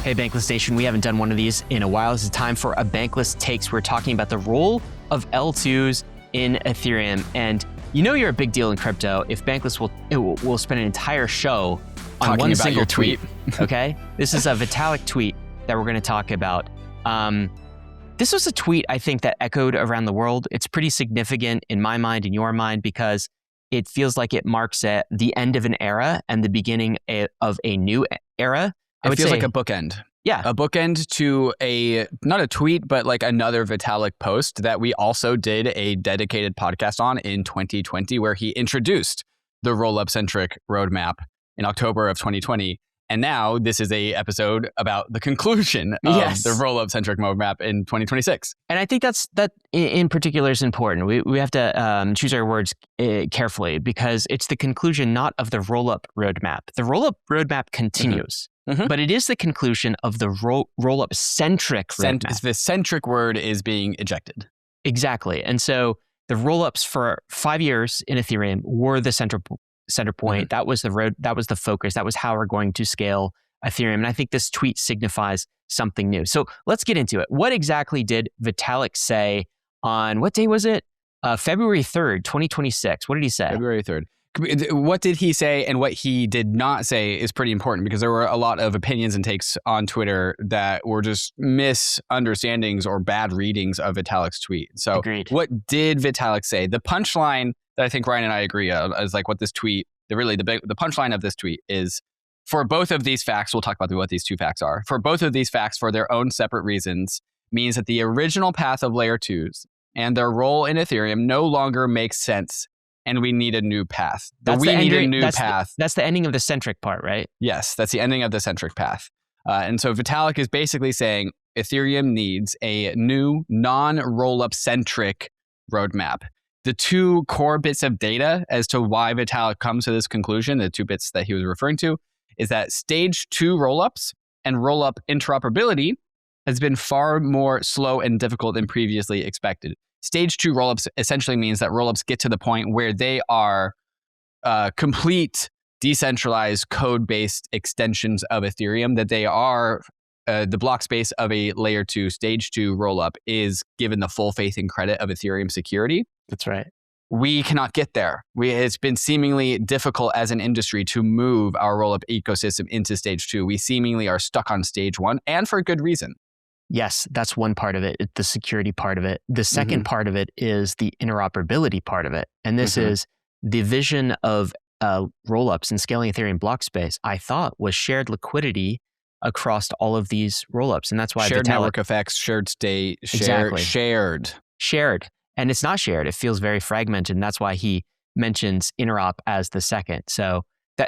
Hey, Bankless Station, we haven't done one of these in a while. This is time for a Bankless Takes. We're talking about the role of L2s in Ethereum. And you know you're a big deal in crypto if Bankless will spend an entire show on talking one about single your tweet. Okay? This is a Vitalik tweet that we're going to talk about. This was a tweet, I think, that echoed around the world. It's pretty significant in my mind, in your mind, because it feels like it marks the end of an era and the beginning of a new era. It feels like a bookend. Yeah. A bookend to not a tweet, but like another Vitalik post that we also did a dedicated podcast on in 2020, where he introduced the Rollup-Centric Roadmap in October of 2020. And now this is a episode about the conclusion of the Rollup-Centric Roadmap in 2026. And I think that in particular is important. We have to choose our words carefully, because it's the conclusion not of the Rollup Roadmap. The Rollup Roadmap continues. Mm-hmm. But it is the conclusion of the Rollup-Centric Roadmap. The centric word is being ejected. Exactly. And so the rollups for 5 years in Ethereum were the center point. Mm-hmm. That was the focus. That was how we're going to scale Ethereum. And I think this tweet signifies something new. So let's get into it. What exactly did Vitalik say on, what day was it? February 3rd, 2026. What did he say? February 3rd. What did he say and what he did not say is pretty important, because there were a lot of opinions and takes on Twitter that were just misunderstandings or bad readings of Vitalik's tweet. So Agreed. What did Vitalik say? The punchline that I think Ryan and I agree on is like what this tweet, the punchline of this tweet is, for both of these facts, we'll talk about what these two facts are. For both of these facts, for their own separate reasons, means that the original path of layer 2s and their role in Ethereum no longer makes sense. And we need a new path. That's the ending of the centric part, right? Yes, that's the ending of the centric path. And so Vitalik is basically saying Ethereum needs a new non-rollup-centric roadmap. The two core bits of data as to why Vitalik comes to this conclusion, the two bits that he was referring to, is that stage 2 rollups and rollup interoperability has been far more slow and difficult than previously expected. Stage 2 rollups essentially means that rollups get to the point where they are complete decentralized code-based extensions of Ethereum, that they are the block space of a layer 2 stage 2 rollup is given the full faith and credit of Ethereum security. That's right. We cannot get there. It's been seemingly difficult as an industry to move our rollup ecosystem into stage 2. We seemingly are stuck on stage 1, and for a good reason. Yes, that's one part of it, the security part of it. The second part of it is the interoperability part of it. And this is the vision of rollups and scaling Ethereum block space, I thought, was shared liquidity across all of these rollups. And that's why shared network effects, shared state, shared. And it's not shared. It feels very fragmented. And that's why he mentions interop as the second. So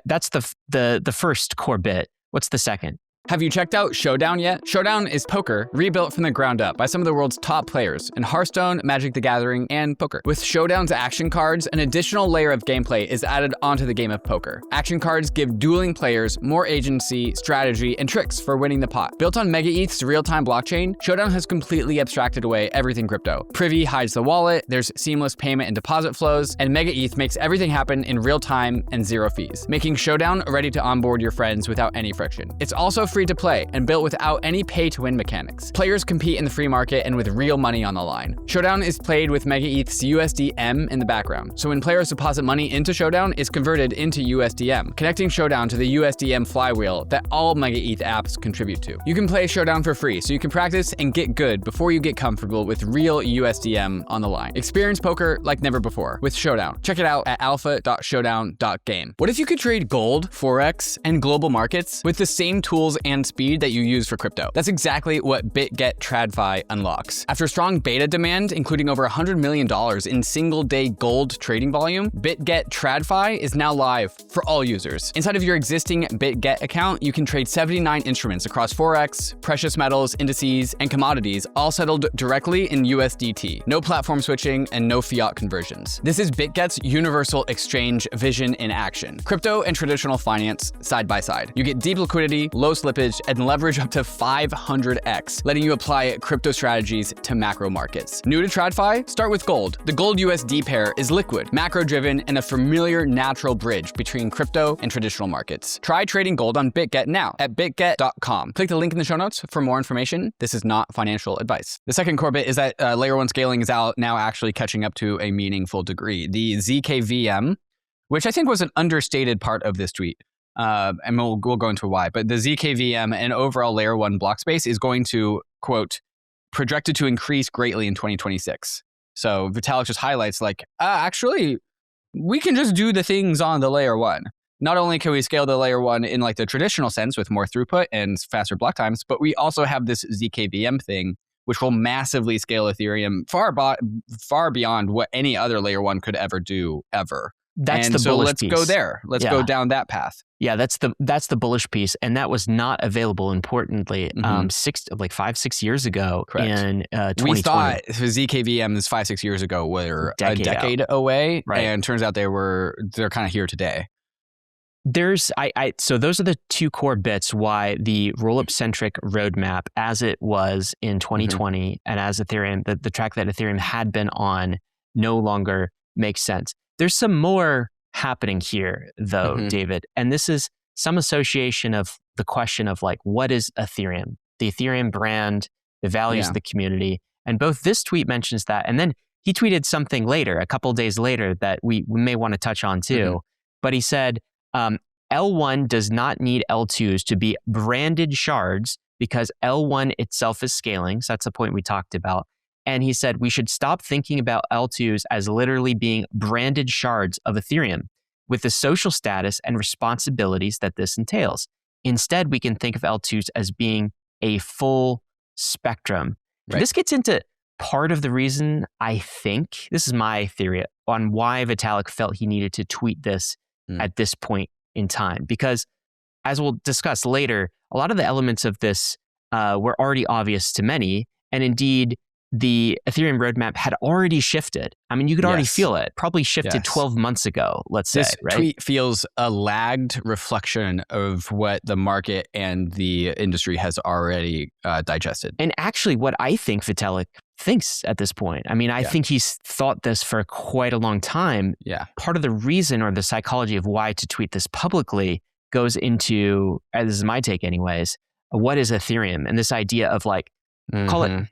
that's the first core bit. What's the second? Have you checked out SHOWDOWN yet? SHOWDOWN is poker rebuilt from the ground up by some of the world's top players in Hearthstone, Magic the Gathering, and poker. With SHOWDOWN's action cards, an additional layer of gameplay is added onto the game of poker. Action cards give dueling players more agency, strategy, and tricks for winning the pot. Built on MegaETH's real-time blockchain, SHOWDOWN has completely abstracted away everything crypto. Privy hides the wallet, there's seamless payment and deposit flows, and MegaETH makes everything happen in real time and zero fees, making SHOWDOWN ready to onboard your friends without any friction. It's also free to play and built without any pay-to-win mechanics. Players compete in the free market and with real money on the line. SHOWDOWN is played with MegaETH's USDM in the background, so when players deposit money into SHOWDOWN, it's converted into USDM, connecting SHOWDOWN to the USDM flywheel that all MegaETH apps contribute to. You can play SHOWDOWN for free, so you can practice and get good before you get comfortable with real USDM on the line. Experience poker like never before with SHOWDOWN. Check it out at alpha.showdown.game. What if you could trade gold, Forex, and global markets with the same tools and speed that you use for crypto? That's exactly what BITGET TRADFI unlocks. After strong beta demand, including over $100 million in single-day gold trading volume, BITGET TRADFI is now live for all users. Inside of your existing BITGET account, you can trade 79 instruments across Forex, precious metals, indices, and commodities, all settled directly in USDT. No platform switching and no fiat conversions. This is BITGET's universal exchange vision in action. Crypto and traditional finance side by side. You get deep liquidity, low slippage slippage, and leverage up to 500x, letting you apply crypto strategies to macro markets. New to TRADFI? Start with gold. The gold USD pair is liquid, macro-driven, and a familiar natural bridge between crypto and traditional markets. Try trading gold on BITGET now at bitget.com. Click the link in the show notes for more information. This is not financial advice. The second core bit is that layer 1 scaling is now actually catching up to a meaningful degree. The ZKVM, which I think was an understated part of this tweet, and we'll go into why, but the ZKVM and overall layer 1 block space is going to, quote, projected to increase greatly in 2026. So Vitalik just highlights like, actually, we can just do the things on the layer 1. Not only can we scale the layer 1 in like the traditional sense with more throughput and faster block times, but we also have this ZKVM thing, which will massively scale Ethereum far beyond what any other layer 1 could ever do, ever. That's the bullish piece. Let's go there. Let's go down that path. Yeah, that's the bullish piece, and that was not available. Importantly, 5-6 years ago. Correct. In 2020. We thought ZKVMs 5-6 years ago were a decade away, right. And turns out they're kind of here today. So those are the two core bits why the Rollup-Centric Roadmap, as it was in 2020, and as Ethereum, the track that Ethereum had been on, no longer makes sense. There's some more happening here, though, David, and this is some association of the question of like, what is Ethereum? The Ethereum brand, the values of the community, and both this tweet mentions that, and then he tweeted something later, a couple of days later, that we may want to touch on too. But he said, L1 does not need L2s to be branded shards because L1 itself is scaling. So that's the point we talked about. And he said we should stop thinking about L2s as literally being branded shards of Ethereum with the social status and responsibilities that this entails. Instead, we can think of L2s as being a full spectrum. Right. This gets into part of the reason, I think, this is my theory on why Vitalik felt he needed to tweet this at this point in time. Because as we'll discuss later, a lot of the elements of this were already obvious to many. And indeed, the Ethereum roadmap had already shifted. I mean, you could already feel it. Probably shifted 12 months ago, let's say, right? This tweet feels a lagged reflection of what the market and the industry has already digested. And actually, what I think Vitalik thinks at this point, I mean, I think he's thought this for quite a long time. Yeah. Part of the reason or the psychology of why to tweet this publicly goes into, this is my take anyways, what is Ethereum? And this idea of like, call it,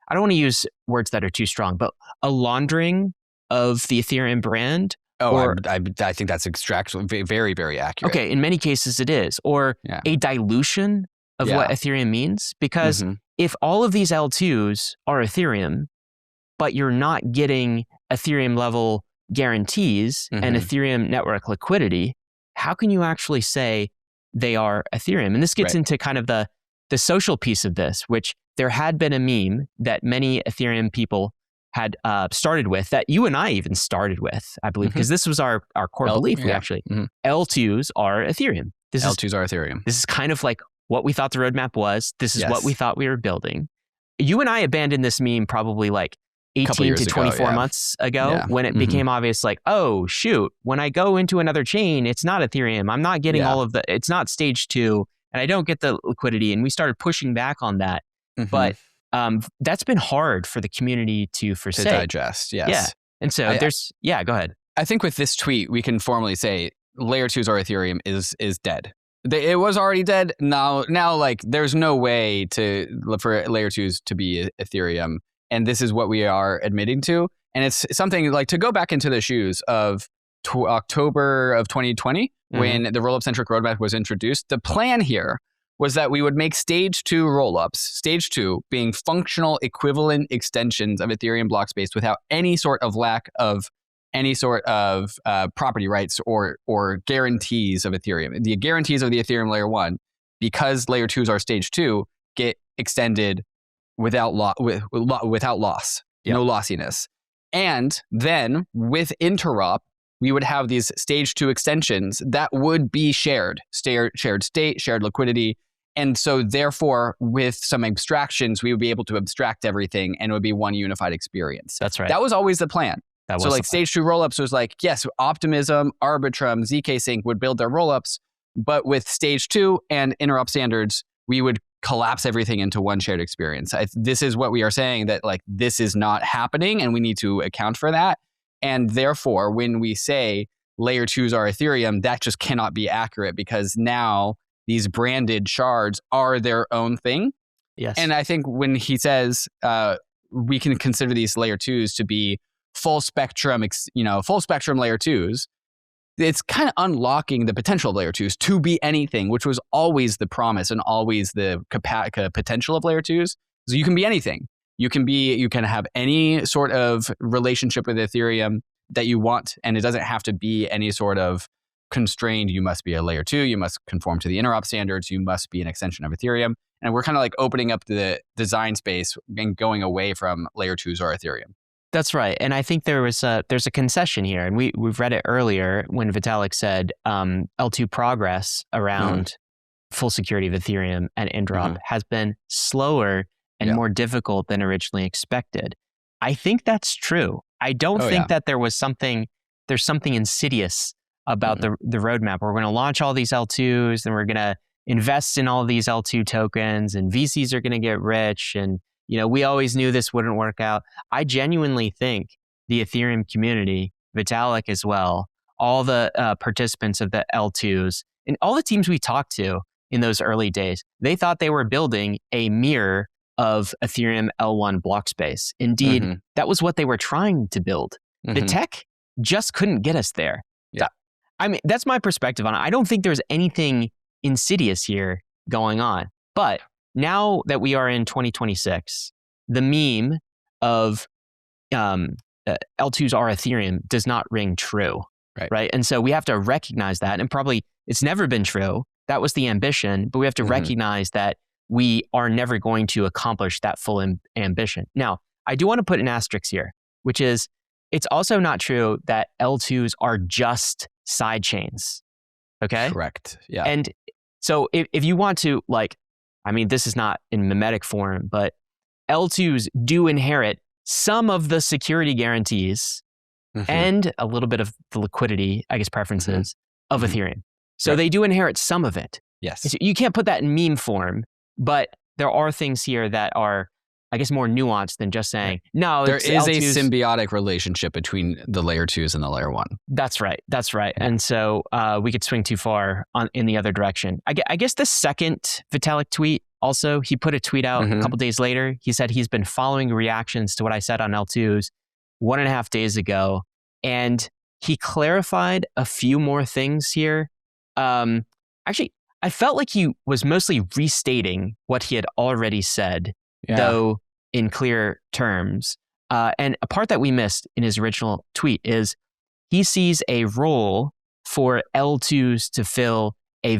I don't want to use words that are too strong, but a laundering of the Ethereum brand. I think that's very, very accurate. Okay, in many cases it is. Or a dilution of what Ethereum means. Because if all of these L2s are Ethereum, but you're not getting Ethereum level guarantees and Ethereum network liquidity, how can you actually say they are Ethereum? And this gets into kind of the social piece of this, which there had been a meme that many Ethereum people had started with, that you and I even started with, I believe, because this was our core belief. We actually, L2s are Ethereum. L2s are Ethereum. This is kind of like what we thought the roadmap was. This is what we thought we were building. You and I abandoned this meme probably like 18 to 24 months ago when it became obvious, like, oh, shoot, when I go into another chain, it's not Ethereum. I'm not getting all of it's not stage 2, and I don't get the liquidity. And we started pushing back on that. But that's been hard for the community to digest. Yes. Yeah. And so go ahead. I think with this tweet, we can formally say layer 2s or Ethereum is dead. It was already dead. Now, like, there's no way for layer 2s to be Ethereum. And this is what we are admitting to. And it's something like, to go back into the shoes of October of 2020, when the Rollup-Centric Roadmap was introduced, the plan here was that we would make stage 2 rollups, stage 2 being functional equivalent extensions of Ethereum block space without any sort of lack of any sort of property rights or guarantees of Ethereum. The guarantees of the Ethereum layer 1, because layer 2s are stage 2, get extended without loss, no lossiness. And then with interop, we would have these stage 2 extensions that would be shared state, shared liquidity. And so therefore, with some abstractions, we would be able to abstract everything and it would be one unified experience. That's right. That was always the plan. So like stage 2 rollups was like, yes, Optimism, Arbitrum, ZK Sync would build their rollups But with stage 2 and interop standards, we would collapse everything into one shared experience. This is what we are saying, that like this is not happening and we need to account for that. And therefore, when we say layer 2s are Ethereum, that just cannot be accurate, because now these branded shards are their own thing. Yes. And I think when he says we can consider these layer 2s to be full spectrum layer 2s, it's kind of unlocking the potential of layer 2s to be anything, which was always the promise and always the potential of layer 2s. So you can be anything. You can have any sort of relationship with Ethereum that you want, and it doesn't have to be any sort of constrained, you must be a layer 2, you must conform to the interop standards, you must be an extension of Ethereum. And we're kind of like opening up the design space and going away from layer 2s or Ethereum. That's right. And I think there's a concession here. And we've read it earlier when Vitalik said L2 progress around full security of Ethereum and interop has been slower and more difficult than originally expected. I think that's true. I don't think that there's something insidious about the roadmap. We're going to launch all these L2s and we're going to invest in all these L2 tokens and VCs are going to get rich. And, we always knew this wouldn't work out. I genuinely think the Ethereum community, Vitalik as well, all the participants of the L2s and all the teams we talked to in those early days, they thought they were building a mirror of Ethereum L1 block space. Indeed, that was what they were trying to build. The tech just couldn't get us there. Yeah. I mean, that's my perspective on it. I don't think there's anything insidious here going on. But now that we are in 2026, the meme of L2s are Ethereum does not ring true. Right? And so we have to recognize that. And probably it's never been true. That was the ambition. But we have to recognize that we are never going to accomplish that full ambition. Now, I do want to put an asterisk here, which is it's also not true that L2s are just side chains. Okay? Correct. Yeah. And so if you want to, this is not in mimetic form, but L2s do inherit some of the security guarantees and a little bit of the liquidity, preferences of Ethereum. So they do inherit some of it. Yes. You can't put that in meme form, but there are things here that are, more nuanced than just saying, no, there is L2s. A symbiotic relationship between the layer 2s and the layer 1. That's right. And so we could swing too far in the other direction. I guess the second Vitalik tweet, also, he put a tweet out a couple days later. He said he's been following reactions to what I said on L2s 1.5 days ago. And he clarified a few more things here. I felt like he was mostly restating what he had already said, though in clear terms. And a part that we missed in his original tweet is he sees a role for L2s to fill a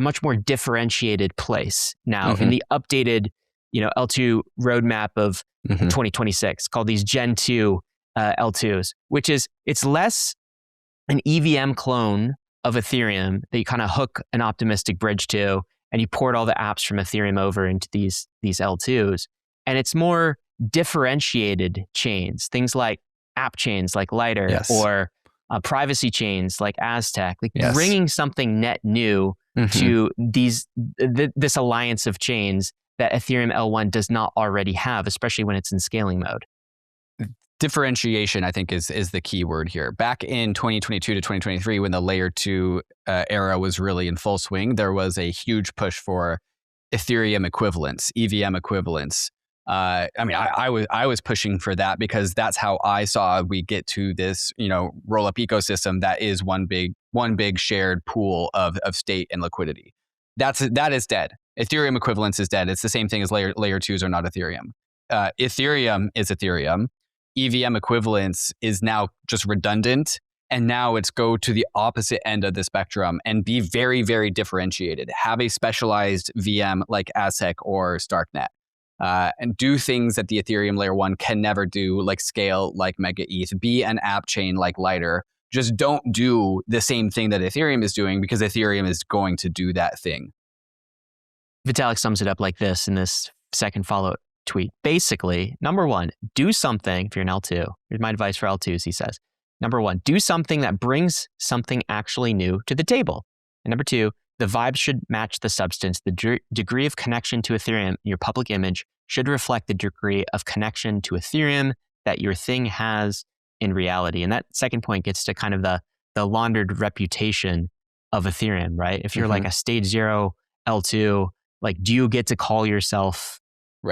much more differentiated place now in the updated, L2 roadmap of 2026 called these Gen 2 L2s, which is, it's less an EVM clone of Ethereum that you kind of hook an optimistic bridge to, and you port all the apps from Ethereum over into these L2s. And it's more differentiated chains, things like app chains like Lighter or privacy chains like Aztec, bringing something net new to this alliance of chains that Ethereum L1 does not already have, especially when it's in scaling mode. Differentiation, I think, is the key word here. Back in 2022 to 2023, when the layer 2 era was really in full swing, there was a huge push for Ethereum equivalents, EVM equivalents. I was pushing for that because that's how I saw we get to this, roll-up ecosystem that is one big shared pool of state and liquidity. That is dead. Ethereum equivalence is dead. It's the same thing as layer 2s are not Ethereum. Ethereum is Ethereum. EVM equivalence is now just redundant. And now it's go to the opposite end of the spectrum and be very, very differentiated. Have a specialized VM like Aztec or Starknet. And do things that the Ethereum layer 1 can never do, like scale like Mega ETH. Be an app chain like Lighter. Just don't do the same thing that Ethereum is doing, because Ethereum is going to do that thing. Vitalik sums it up like this in this second follow-up tweet. Basically, number one, do something if you're an L2. Here's my advice for L2s, he says. Number one, do something that brings something actually new to the table. And number 2, the vibe should match the substance. The degree of connection to Ethereum in your public image should reflect the degree of connection to Ethereum that your thing has in reality. And that second point gets to kind of the laundered reputation of Ethereum, right? If you're like a stage 0 L2, like, do you get to call yourself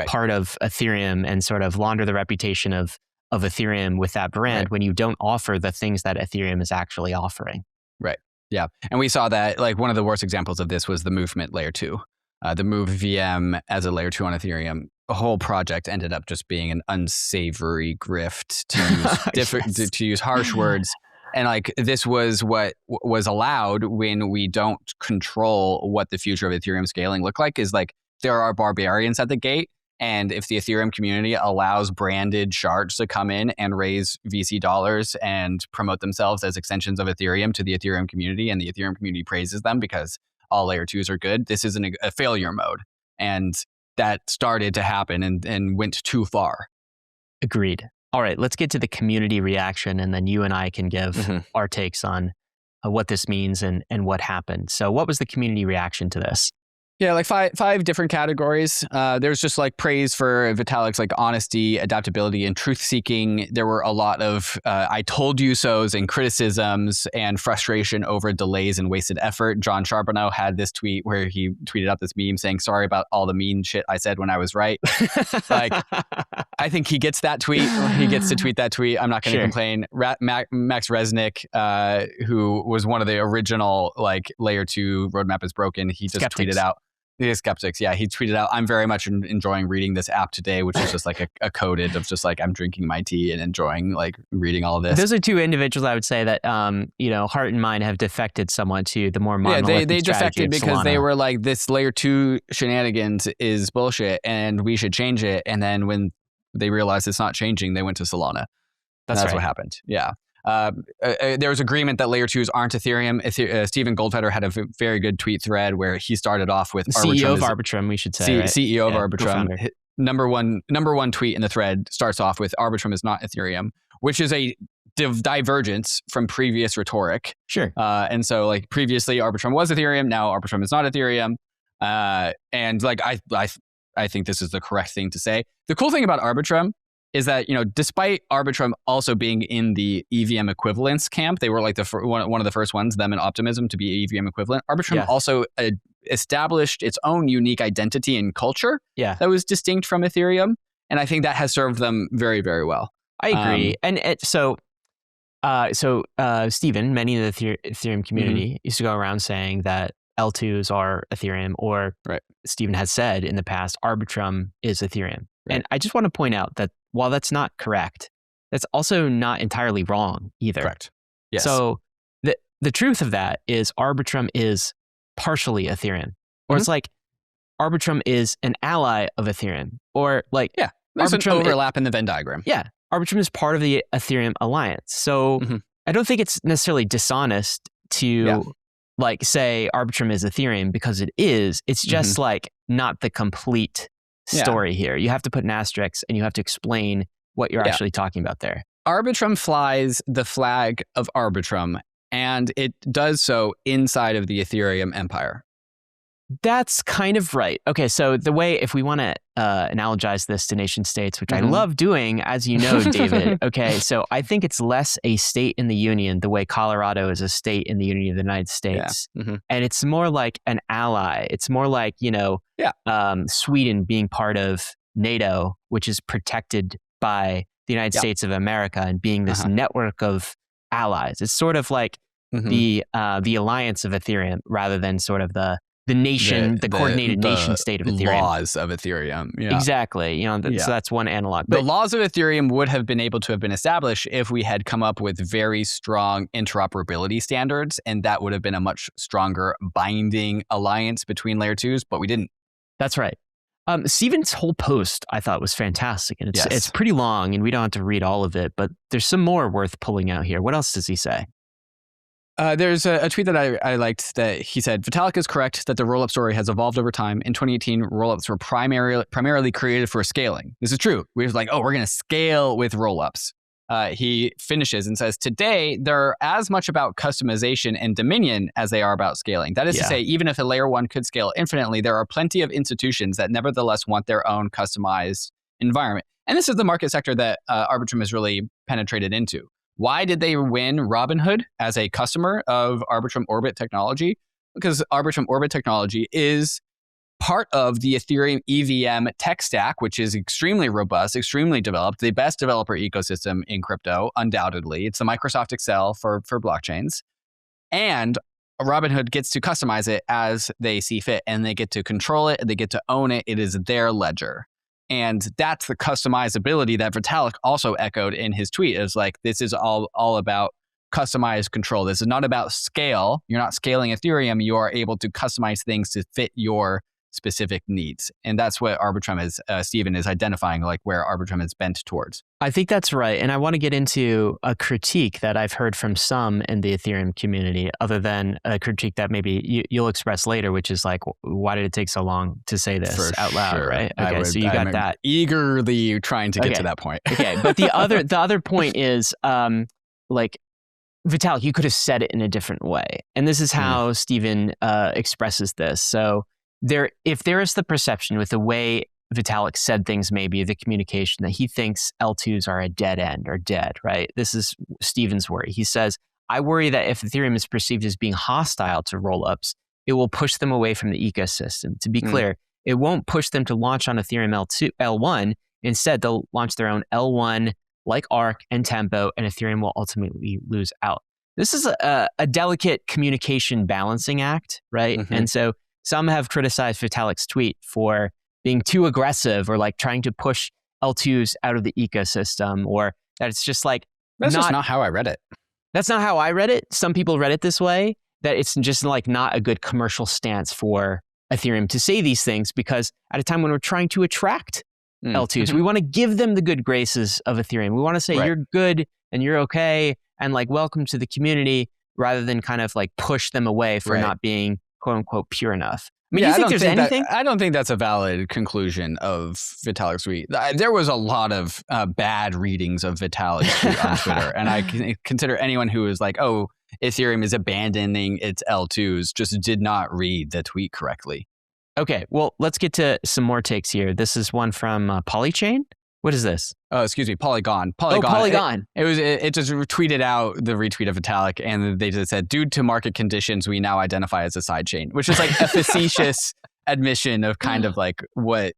part of Ethereum and sort of launder the reputation of Ethereum with that brand when you don't offer the things that Ethereum is actually offering? Right. Yeah. And we saw that, like, one of the worst examples of this was the movement layer 2. The move VM as a layer 2 on Ethereum. The whole project ended up just being an unsavory grift, to use to use harsh words. And like, this was what was allowed when we don't control what the future of Ethereum scaling look like, is like, there are barbarians at the gate. And if the Ethereum community allows branded shards to come in and raise VC dollars and promote themselves as extensions of Ethereum to the Ethereum community, and the Ethereum community praises them because all layer 2s are good, this is a failure mode. And that started to happen and went too far. Agreed. All right, let's get to the community reaction, and then you and I can give our takes on what this means and what happened. So what was the community reaction to this? Yeah, like five different categories. There's just like praise for Vitalik's like honesty, adaptability, and truth seeking. There were a lot of I told you so's and criticisms and frustration over delays and wasted effort. John Charbonneau had this tweet where he tweeted out this meme saying, "Sorry about all the mean shit I said when I was right." Like, I think he gets that tweet. He gets to tweet that tweet. I'm not going to complain. Max Resnick, who was one of the original like layer 2 roadmap is broken, he just tweeted out. The skeptics, yeah. He tweeted out, "I'm very much enjoying reading this app today," which is just like a coded of just like, I'm drinking my tea and enjoying like reading all of this. Those are two individuals I would say that, heart and mind have defected somewhat to the more monolithic they defected because Solana. They were like, this layer 2 shenanigans is bullshit and we should change it. And then when they realized it's not changing, they went to Solana. That's what happened. Yeah. There was agreement that layer 2s aren't Ethereum. Stephen Goldfeder had a very good tweet thread where he started off with CEO of Arbitrum, we should say. CEO of Arbitrum. Number one tweet in the thread starts off with, "Arbitrum is not Ethereum," which is a divergence from previous rhetoric. Sure. And so like, previously Arbitrum was Ethereum, now Arbitrum is not Ethereum. And like, I think this is the correct thing to say. The cool thing about Arbitrum is that, despite Arbitrum also being in the EVM equivalence camp, they were like one of the first ones, them and Optimism, to be EVM equivalent. Arbitrum also established its own unique identity and culture that was distinct from Ethereum. And I think that has served them very, very well. I agree. So Stephen, many in the Ethereum community used to go around saying that L2s are Ethereum, or Stephen has said in the past, Arbitrum is Ethereum. Right. And I just want to point out that while that's not correct, that's also not entirely wrong either. Correct. Yes. So the truth of that is Arbitrum is partially Ethereum. Or it's like Arbitrum is an ally of Ethereum. Or like, there's an overlap in the Venn diagram. Yeah. Arbitrum is part of the Ethereum alliance. So I don't think it's necessarily dishonest to like say Arbitrum is Ethereum, because it is. It's just like not the complete story here. You have to put an asterisk and you have to explain what you're actually talking about there. Arbitrum flies the flag of Arbitrum, and it does so inside of the Ethereum empire. That's kind of right. Okay, so the way, if we want to analogize this to nation states, which I love doing, as you know, David, okay, so I think it's less a state in the union the way Colorado is a state in the Union of the United States. And it's more like an ally. It's more like, Sweden being part of NATO, which is protected by the United States of America and being this network of allies. It's sort of like the alliance of Ethereum rather than sort of the nation, the coordinated nation state of Ethereum. Laws of Ethereum. Yeah. Exactly. So that's one analog. The laws of Ethereum would have been able to have been established if we had come up with very strong interoperability standards, and that would have been a much stronger binding alliance between layer 2s, but we didn't. That's right. Stephen's whole post I thought was fantastic, and it's pretty long, and we don't have to read all of it, but there's some more worth pulling out here. What else does he say? There's a tweet that I liked that he said, "Vitalik is correct that the rollup story has evolved over time. In 2018, rollups were primarily created for scaling. This is true. We was like, we're going to scale with rollups. he finishes and says, today, they're as much about customization and dominion as they are about scaling. That is to say, even if a layer 1 could scale infinitely, there are plenty of institutions that nevertheless want their own customized environment. And this is the market sector that Arbitrum has really penetrated into. Why did they win Robinhood as a customer of Arbitrum Orbit technology? Because Arbitrum Orbit technology is part of the Ethereum EVM tech stack, which is extremely robust, extremely developed, the best developer ecosystem in crypto, undoubtedly. It's the Microsoft Excel for blockchains. And Robinhood gets to customize it as they see fit, and they get to control it, they get to own it. It is their ledger. And that's the customizability that Vitalik also echoed in his tweet. Is like, this is all about customized control. This is not about scale. You're not scaling Ethereum. You are able to customize things to fit your specific needs. And that's what Arbitrum is, Stephen is identifying, like where Arbitrum is bent towards. I think that's right. And I want to get into a critique that I've heard from some in the Ethereum community, other than a critique that maybe you'll express later, which is like, why did it take so long to say this out loud, right? Okay, so you got that. Eagerly trying to get to that point. Okay, but the other point is, like, Vitalik, you could have said it in a different way. And this is how Stephen expresses this. So if there is the perception with the way Vitalik said things, maybe the communication, that he thinks L2s are a dead end or dead, right? This is Stephen's worry. He says, I worry that if Ethereum is perceived as being hostile to rollups, it will push them away from the ecosystem. To be clear, it won't push them to launch on Ethereum L1. Instead, they'll launch their own L1 like Arc and Tempo, and Ethereum will ultimately lose out. This is a delicate communication balancing act, right? And so some have criticized Vitalik's tweet for being too aggressive, or like trying to push L2s out of the ecosystem, or that it's just like... That's just not how I read it. That's not how I read it. Some people read it this way, that it's just like not a good commercial stance for Ethereum to say these things, because at a time when we're trying to attract L2s, we want to give them the good graces of Ethereum. We want to say, you're good and you're okay, and like, welcome to the community, rather than kind of like push them away for not being quote unquote pure enough. I mean, do you think there's anything? I don't think that's a valid conclusion of Vitalik's tweet. There was a lot of bad readings of Vitalik's tweet on Twitter. And I consider anyone who is like, oh, Ethereum is abandoning its L2s, just did not read the tweet correctly. Okay, well, let's get to some more takes here. This is one from Polychain. What is this? Oh, excuse me, Polygon. Polygon. It just tweeted out the retweet of Vitalik, and they just said, due to market conditions, we now identify as a sidechain, which is like a facetious admission of kind of like what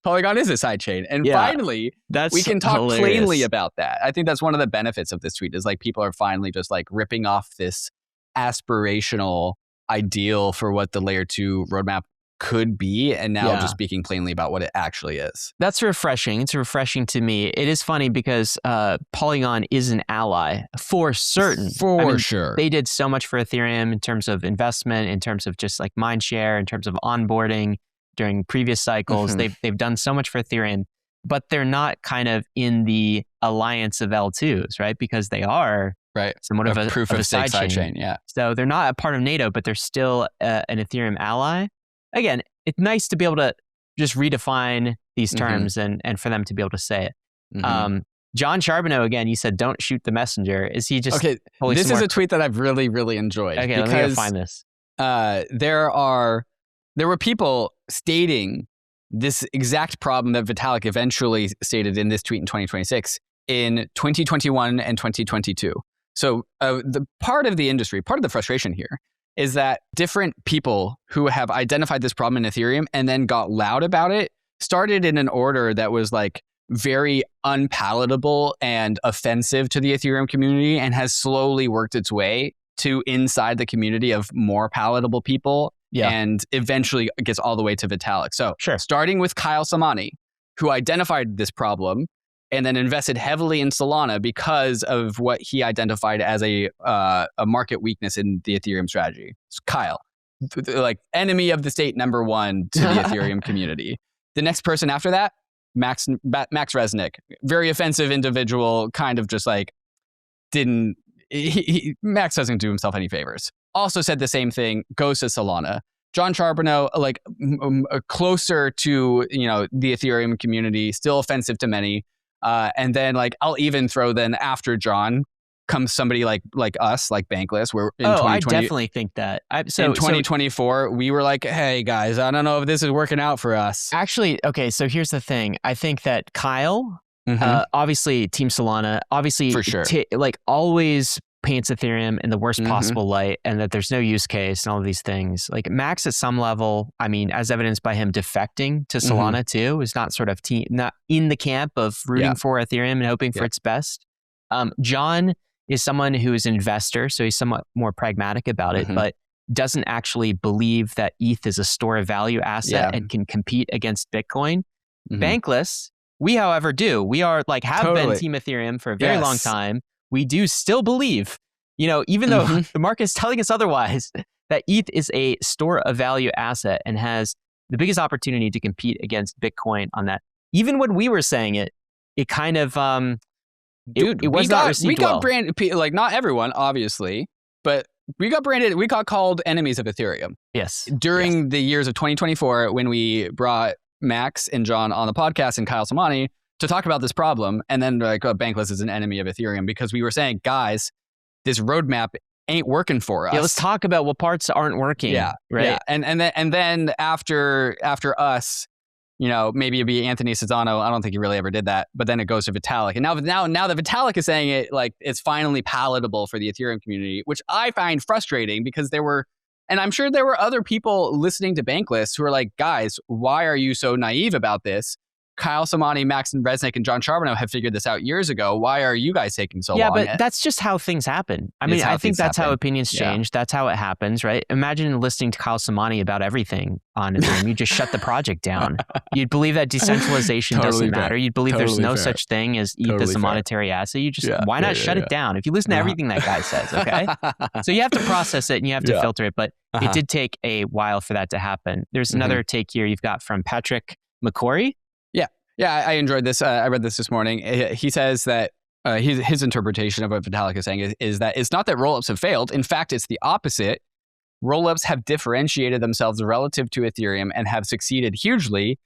Polygon is a sidechain. And finally, we can talk plainly about that. I think that's one of the benefits of this tweet, is like people are finally just like ripping off this aspirational ideal for what the layer 2 roadmap could be, and now just speaking plainly about what it actually is. That's refreshing. It's refreshing to me. It is funny because Polygon is an ally for certain. For sure. They did so much for Ethereum in terms of investment, in terms of just like mind share, in terms of onboarding during previous cycles. They've done so much for Ethereum, but they're not kind of in the alliance of L2s, right? Because they are somewhat of a proof of stake sidechain. Yeah. So they're not a part of NATO, but they're still an Ethereum ally. Again, it's nice to be able to just redefine these terms and for them to be able to say it. John Charbonneau, again, you said, don't shoot the messenger. Is he just totally this smart? is a tweet that I've really, really enjoyed. Okay, let me go find this. There were people stating this exact problem that Vitalik eventually stated in this tweet in 2026 in 2021 and 2022. So the part of the industry, part of the frustration here, is that different people who have identified this problem in Ethereum and then got loud about it started in an order that was like very unpalatable and offensive to the Ethereum community, and has slowly worked its way to inside the community of more palatable people, and eventually gets all the way to Vitalik. So starting with Kyle Samani, who identified this problem and then invested heavily in Solana because of what he identified as a market weakness in the Ethereum strategy. It's Kyle, like enemy of the state #1 to the Ethereum community. The next person after that, Max Resnick, very offensive individual, kind of just like Max doesn't do himself any favors. Also said the same thing, goes to Solana. John Charbonneau, like closer to the Ethereum community, still offensive to many. And then like I'll even throw then after John comes somebody like us, like Bankless. Where in 2020, I definitely think that. In 2024, we were like, hey guys, I don't know if this is working out for us. Actually, okay, so here's the thing. I think that Kyle, obviously Team Solana, obviously for sure, like always paints Ethereum in the worst possible light, and that there's no use case and all of these things. Like Max at some level, I mean, as evidenced by him defecting to Solana too, is not sort of not in the camp of rooting for Ethereum and hoping for its best. John is someone who is an investor, so he's somewhat more pragmatic about it, but doesn't actually believe that ETH is a store of value asset and can compete against Bitcoin. Bankless, we, however, do. We are like have been Team Ethereum for a very long time. We do still believe, you know, even though the market is telling us otherwise, that ETH is a store of value asset and has the biggest opportunity to compete against Bitcoin on that. Even when we were saying it, it kind of Dude, it was not received we got well. branded, like not everyone, obviously, but we got branded, we got called enemies of Ethereum. Yes. During the years of 2024, when we brought Max and John on the podcast and Kyle Samani to talk about this problem, and then like Bankless is an enemy of Ethereum because we were saying, guys, this roadmap ain't working for us. Yeah, let's talk about what parts aren't working. Yeah, right. Yeah. And then after us, you know, maybe it'd be Anthony Cesano. I don't think he really ever did that. But then it goes to Vitalik. And now that Vitalik is saying it, like it's finally palatable for the Ethereum community, which I find frustrating because and I'm sure there were other people listening to Bankless who are like, guys, why are you so naive about this? Kyle Samani, Max and Resnick, and John Charbonneau have figured this out years ago. Why are you guys taking so long? Yeah, but that's just how things happen. I mean, I think that's how opinions change. That's how it happens, right? Imagine listening to Kyle Samani about everything on Ethereum. You just shut the project down. You'd believe that decentralization doesn't matter. You'd believe there's no such thing as ETH as a monetary asset. You just, why not shut it down? If you listen to everything that guy says, okay? So you have to process it and you have to filter it, but it did take a while for that to happen. There's another take here you've got from Patrick McCory. Yeah, I enjoyed this. I read this morning. He says that his interpretation of what Vitalik is saying is that it's not that rollups have failed. In fact, it's the opposite. Rollups have differentiated themselves relative to Ethereum and have succeeded hugely,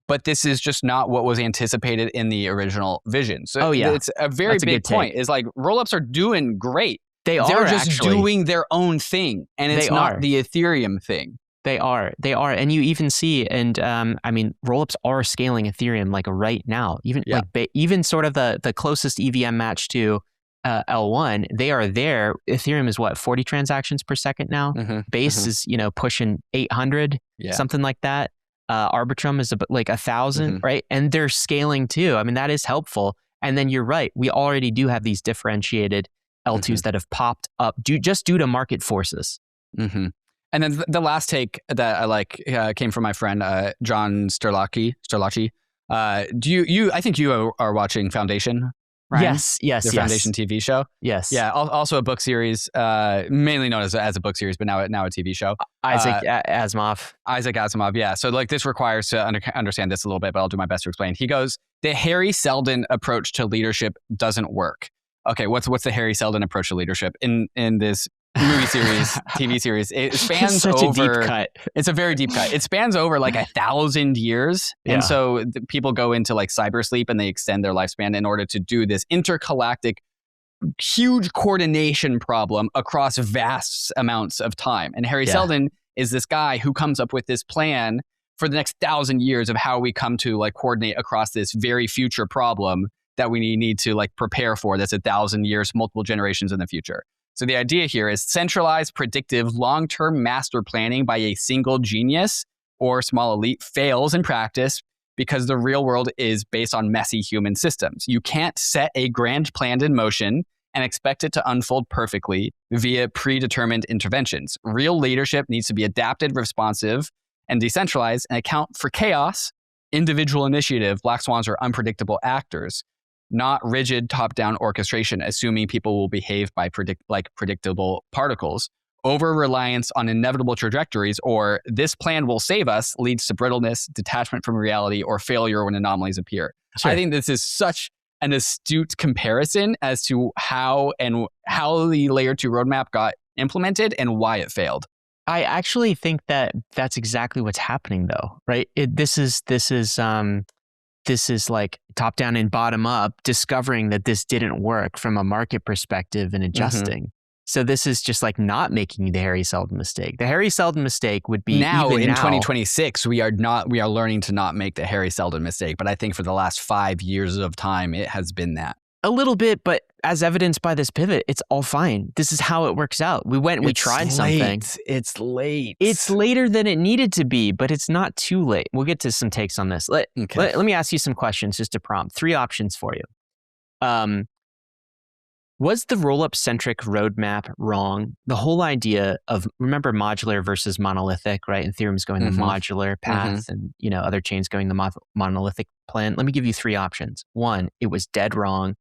but this is just not what was anticipated in the original vision. So it's a very big point. Is like rollups are doing great. They're just doing their own thing, and it's not the Ethereum thing. They are. And you even see, and I mean, rollups are scaling Ethereum like right now. Even sort of the closest EVM match to L1, they are there. Ethereum is what, 40 transactions per second now? Base is, you know, pushing 800, something like that. Arbitrum is like 1,000, right? And they're scaling too. I mean, that is helpful. And then you're right. We already do have these differentiated L2s that have popped up just due to market forces. And then the last take that I like came from my friend John Sterlacci. I think you are watching Foundation, right? Yes. The Foundation TV show. Yes. Yeah. Also a book series, mainly known as a book series, but now a TV show. Isaac Asimov. Yeah. So like this requires to understand this a little bit, but I'll do my best to explain. He goes, the Harry Seldon approach to leadership doesn't work. Okay. What's the Harry Seldon approach to leadership in this movie series, TV series? It spans over. A deep cut. It's a very deep cut. It spans over like 1,000 years, and so people go into like cyber sleep and they extend their lifespan in order to do this intergalactic, huge coordination problem across vast amounts of time. And Harry Seldon is this guy who comes up with this plan for the next 1,000 years of how we come to like coordinate across this very future problem that we need to like prepare for. That's 1,000 years, multiple generations in the future. So the idea here is centralized, predictive, long-term master planning by a single genius or small elite fails in practice because the real world is based on messy human systems. You can't set a grand plan in motion and expect it to unfold perfectly via predetermined interventions. Real leadership needs to be adapted, responsive, and decentralized and account for chaos, individual initiative. Black swans are unpredictable actors, not rigid top-down orchestration, assuming people will behave by predictable particles. Over-reliance on inevitable trajectories or this plan will save us leads to brittleness, detachment from reality, or failure when anomalies appear. Sure. I think this is such an astute comparison as to how the Layer 2 roadmap got implemented and why it failed. I actually think that that's exactly what's happening, though, right? This is this is like top down and bottom up, discovering that this didn't work from a market perspective and adjusting. So this is just like not making the Harry Seldon mistake. The Harry Seldon mistake would be now in 2026, we are learning to not make the Harry Seldon mistake. But I think for the last 5 years of time, it has been that. A little bit, but as evidenced by this pivot, it's all fine. This is how it works out. We tried something. It's late. It's later than it needed to be, but it's not too late. We'll get to some takes on this. Let me ask you some questions just to prompt. 3 options for you. Was the Rollup-Centric Roadmap wrong? The whole idea of, remember modular versus monolithic, right? And Ethereum's going the modular path and other chains going the monolithic plan. Let me give you 3 options. 1, it was dead wrong.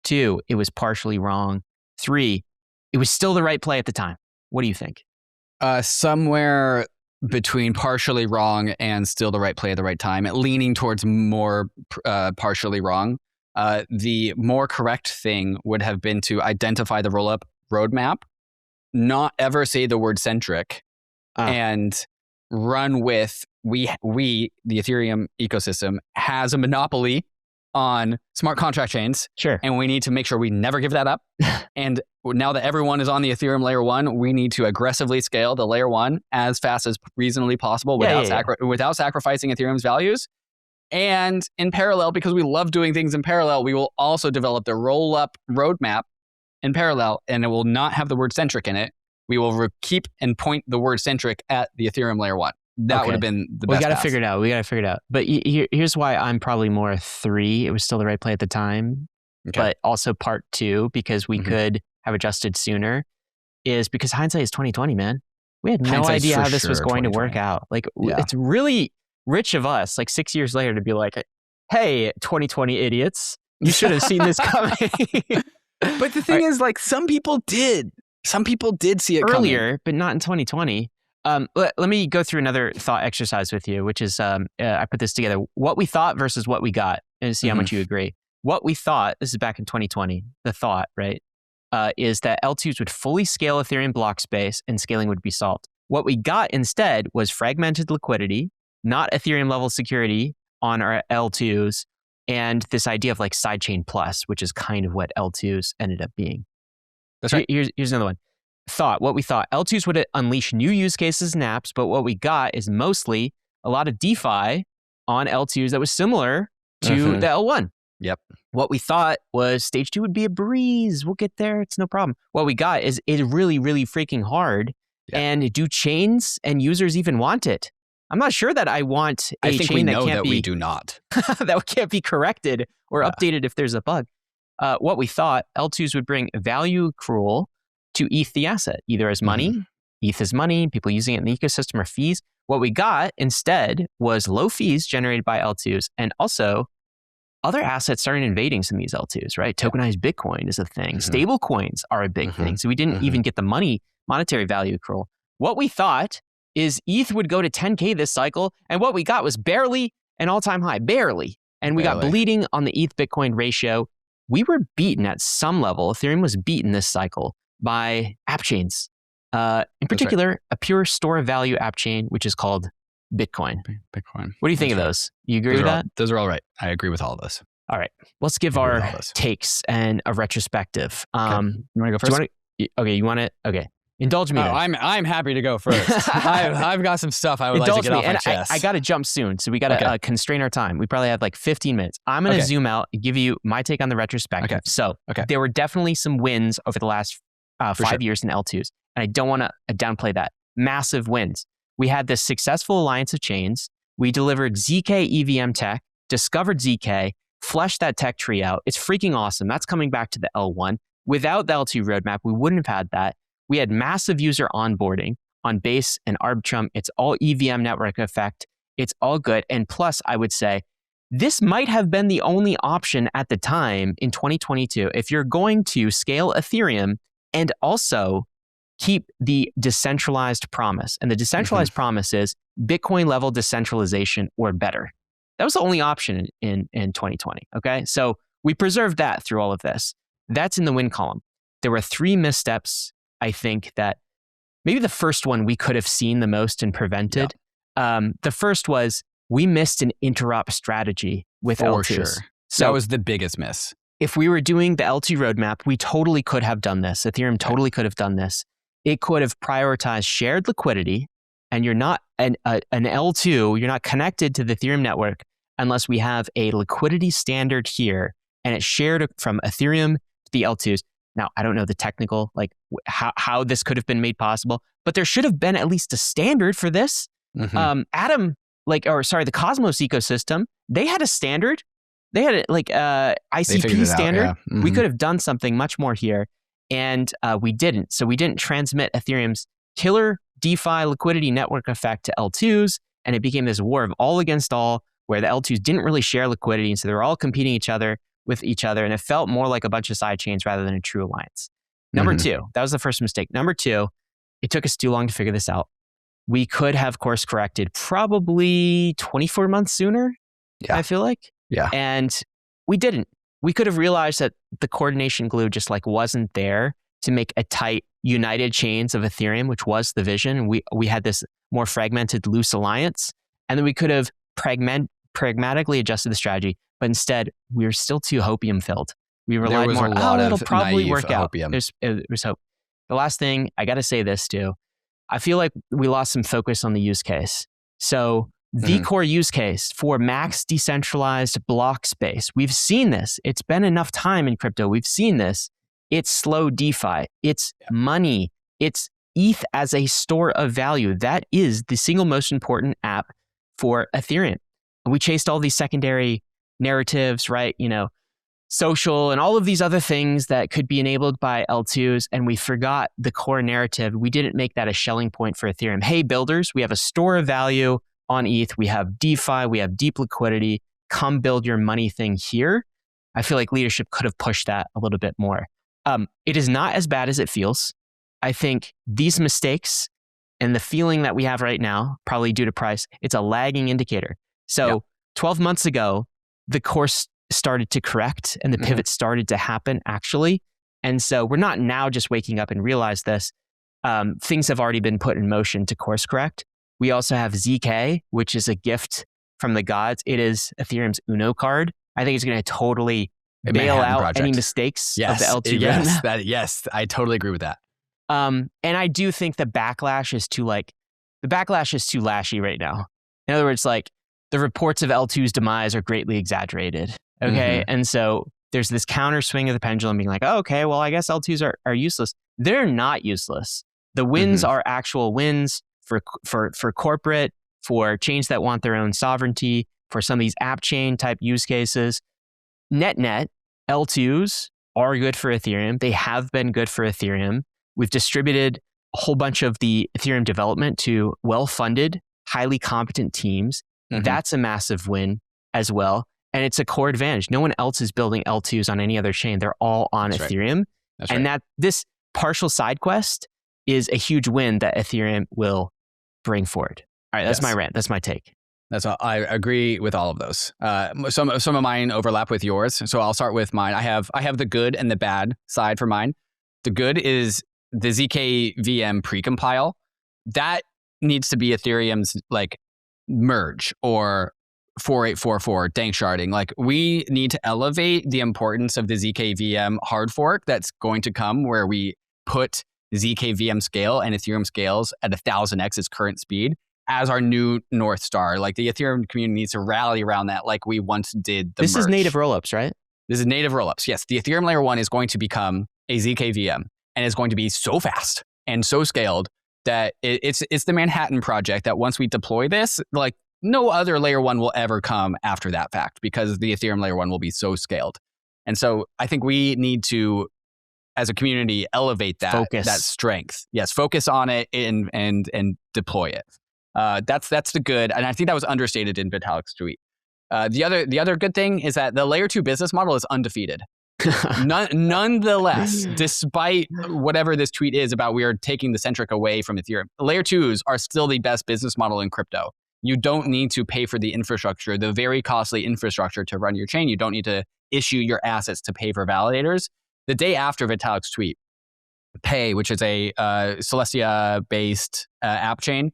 2, it was partially wrong. 3, it was still the right play at the time. What do you think? Somewhere between partially wrong and still the right play at the right time, leaning towards more partially wrong. The more correct thing would have been to identify the Rollup roadmap, not ever say the word centric, and run with we the Ethereum ecosystem has a monopoly on smart contract chains. Sure. And we need to make sure we never give that up. And now that everyone is on the Ethereum layer 1, we need to aggressively scale the layer 1 as fast as reasonably possible without sacrificing Ethereum's values. And in parallel, because we love doing things in parallel, we will also develop the Rollup roadmap in parallel, and it will not have the word centric in it. We will keep and point the word centric at the Ethereum layer 1. That would have been the best. We got to figure it out. But here's why I'm probably more 3. It was still the right play at the time. Okay. But also part 2, because we could have adjusted sooner, is because hindsight is 2020, man. We had no idea how this was going to work out. Like, it's really rich of us, like 6 years later, to be like, hey, 2020 idiots, you should have seen this coming. But the thing is, like, some people did. Some people did see it earlier, coming. But not in 2020. Let me go through another thought exercise with you, which is I put this together. What we thought versus what we got, and see how much you agree. What we thought, this is back in 2020, the thought, right, is that L2s would fully scale Ethereum block space and scaling would be solved. What we got instead was fragmented liquidity, not Ethereum level security on our L2s, and this idea of like sidechain plus, which is kind of what L2s ended up being. That's right. Here's another one. What we thought, L2s would unleash new use cases and apps, but what we got is mostly a lot of DeFi on L2s that was similar to the L1. Yep. What we thought was stage 2 would be a breeze. We'll get there. It's no problem. What we got is really, really freaking hard. Yeah. And do chains and users even want it? I'm not sure that I want a chain that we do not. that can't be corrected or updated if there's a bug. What we thought, L2s would bring value accrual to ETH the asset, either as money, ETH as money, people using it in the ecosystem, or fees. What we got instead was low fees generated by L2s, and also other assets started invading some of these L2s, right? Tokenized Bitcoin is a thing. Stable coins are a big thing. So we didn't even get the monetary value accrual. What we thought is ETH would go to 10K this cycle, and what we got was barely an all-time high, barely. And we got bleeding on the ETH Bitcoin ratio. We were beaten at some level. Ethereum was beaten this cycle by app chains. In particular, a pure store of value app chain, which is called Bitcoin. What do you think of those? You agree with that? Those are all right. I agree with all of those. All right. Let's give our takes and a retrospective. You want to go first? You want to? Okay. Indulge me. I'm happy to go first. I've got some stuff I would like to get off my chest. I got to jump soon, so we got to constrain our time. We probably have like 15 minutes. I'm going to zoom out and give you my take on the retrospective. Okay. So there were definitely some wins over the last 5 years in L2s, and I don't want to downplay that. Massive wins. We had this successful alliance of chains. We delivered ZK EVM tech, discovered ZK, fleshed that tech tree out. It's freaking awesome. That's coming back to the L1. Without the L2 roadmap, we wouldn't have had that. We had massive user onboarding on Base and Arbitrum. It's all EVM network effect. It's all good. And plus, I would say, this might have been the only option at the time in 2022. If you're going to scale Ethereum and also keep the decentralized promise. And the decentralized promise is Bitcoin level decentralization or better. That was the only option in 2020. Okay. So we preserved that through all of this. That's in the win column. There were 3 missteps. I think that maybe the first one we could have seen the most and prevented. The first was we missed an interop strategy with For L2s. sure. So that was the biggest miss. if we were doing the L2 roadmap, we totally could have done this. Ethereum totally could have done this. It could have prioritized shared liquidity, and you're not an L2, you're not connected to the Ethereum network unless we have a liquidity standard here, and it's shared from Ethereum to the L2s. Now, I don't know the technical, like how this could have been made possible, but there should have been at least a standard for this. The Cosmos ecosystem, they had a standard. They had ICP standard. Out, yeah. We could have done something much more here, and we didn't. So we didn't transmit Ethereum's killer DeFi liquidity network effect to L2s, and it became this war of all against all, where the L2s didn't really share liquidity, and so they were all competing with each other, and it felt more like a bunch of side chains rather than a true alliance. Number two, that was the first mistake. Number two, it took us too long to figure this out. We could have course corrected probably 24 months sooner, I feel like. Yeah. And we didn't. We could have realized that the coordination glue just wasn't there to make a tight, united chains of Ethereum, which was the vision. We had this more fragmented, loose alliance, and then we could have pragmatically adjusted the strategy. But instead, we were still too hopium filled. We relied more on, it'll probably work out. There's hope. The last thing, I got to say this too. I feel like we lost some focus on the use case. So the core use case for max decentralized block space, we've seen this. It's been enough time in crypto. We've seen this. It's slow DeFi. It's money. It's ETH as a store of value. That is the single most important app for Ethereum. And we chased all these secondary narratives, right? Social and all of these other things that could be enabled by L2s, and we forgot the core narrative. We didn't make that a shelling point for Ethereum. Hey, builders, we have a store of value on ETH. We have DeFi. We have deep liquidity. Come build your money thing here. I feel like leadership could have pushed that a little bit more. It is not as bad as it feels. I think these mistakes and the feeling that we have right now, probably due to price, it's a lagging indicator. So 12 months ago, the course started to correct and the pivot started to happen actually. And so we're not now just waking up and realize this. Things have already been put in motion to course correct. We also have ZK, which is a gift from the gods. It is Ethereum's Uno card. I think it's going to totally bail out any mistakes of the L2 roadmap. Yes, I totally agree with that. And I do think the backlash is too lashy right now. In other words, the reports of L2's demise are greatly exaggerated. Okay. And so there's this counter swing of the pendulum being like, oh, okay, well, I guess L2s are useless. They're not useless. The wins are actual wins for corporate, for chains that want their own sovereignty, for some of these app chain type use cases. Net, L2s are good for Ethereum. They have been good for Ethereum. We've distributed a whole bunch of the Ethereum development to well-funded, highly competent teams. That's a massive win as well. And it's a core advantage. No one else is building L2s on any other chain. They're all on Ethereum. And that this partial side quest is a huge win that Ethereum will bring forward. All right, that's my rant. That's my take. That's all. I agree with all of those. Some of mine overlap with yours. So I'll start with mine. I have the good and the bad side for mine. The good is the ZKVM precompile. That needs to be Ethereum's merge or 4844 dank sharding. We need to elevate the importance of the ZKVM hard fork that's going to come, where we put ZKVM scale and Ethereum scales at 1000x its current speed as our new North Star. The Ethereum community needs to rally around that like we once did the merge. This is native rollups, right? This is native rollups. Yes, the Ethereum layer 1 is going to become a ZKVM and is going to be so fast and so scaled that it's the Manhattan project that once we deploy this, no other layer 1 will ever come after that fact, because the Ethereum layer 1 will be so scaled. And so I think we need to, as a community, elevate that strength. Yes, focus on it and deploy it. That's the good. And I think that was understated in Vitalik's tweet. The other good thing is that the layer 2 business model is undefeated. Nonetheless, despite whatever this tweet is about we are taking the centric away from Ethereum, layer 2s are still the best business model in crypto. You don't need to pay for the infrastructure, the very costly infrastructure to run your chain. You don't need to issue your assets to pay for validators. The day after Vitalik's tweet, Pay, which is a Celestia-based app chain,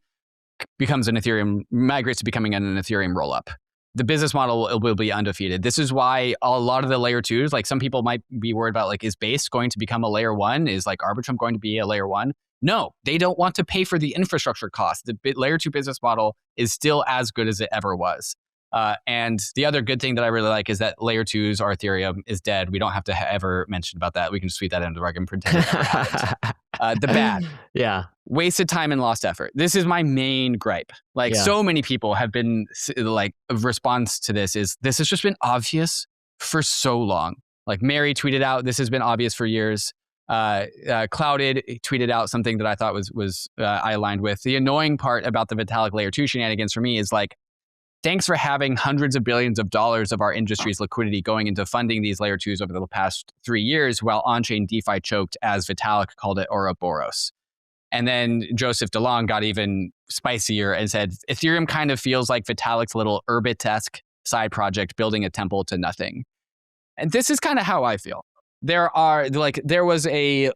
migrates to becoming an Ethereum rollup. the business model will be undefeated. This is why a lot of the layer 2s, like some people might be worried about, like, is Base going to become a layer 1? Is like Arbitrum going to be a layer 1? No, they don't want to pay for the infrastructure cost. The layer 2 business model is still as good as it ever was. And the other good thing that I really like is that layer 2s or Ethereum is dead. We don't have to ever mention about that. We can just sweep that under the rug and pretend it never happened. The bad. Yeah. Wasted time and lost effort. This is my main gripe. Like, so many people have been like, a response to this has just been obvious for so long. Like Mary tweeted out, this has been obvious for years. Clouded tweeted out something that I thought was I aligned with. The annoying part about the Vitalik layer 2 shenanigans for me is like, thanks for having hundreds of billions of dollars of our industry's liquidity going into funding these layer 2s over the past 3 years, while on-chain DeFi choked, as Vitalik called it, Ouroboros. And then Joseph DeLong got even spicier and said, Ethereum kind of feels like Vitalik's little Urbit-esque side project building a temple to nothing. And this is kind of how I feel. There was a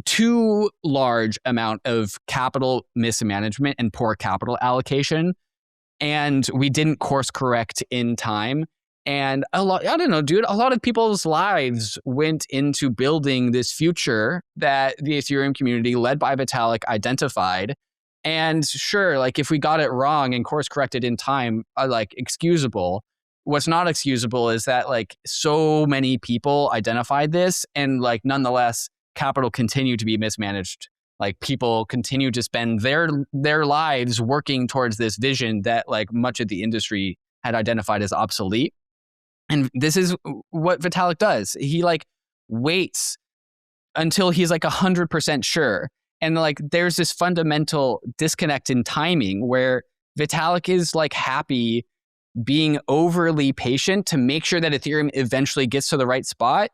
too large amount of capital mismanagement and poor capital allocation, and we didn't course correct in time. And I don't know, dude, a lot of people's lives went into building this future that the Ethereum community led by Vitalik identified. And sure, like if we got it wrong and course corrected in time, like excusable. What's not excusable is that like so many people identified this, and like nonetheless, capital continued to be mismanaged. Like people continue to spend their lives working towards this vision that like much of the industry had identified as obsolete. And this is what Vitalik does. He like waits until he's like 100% sure. And like there's this fundamental disconnect in timing where Vitalik is like happy being overly patient to make sure that Ethereum eventually gets to the right spot.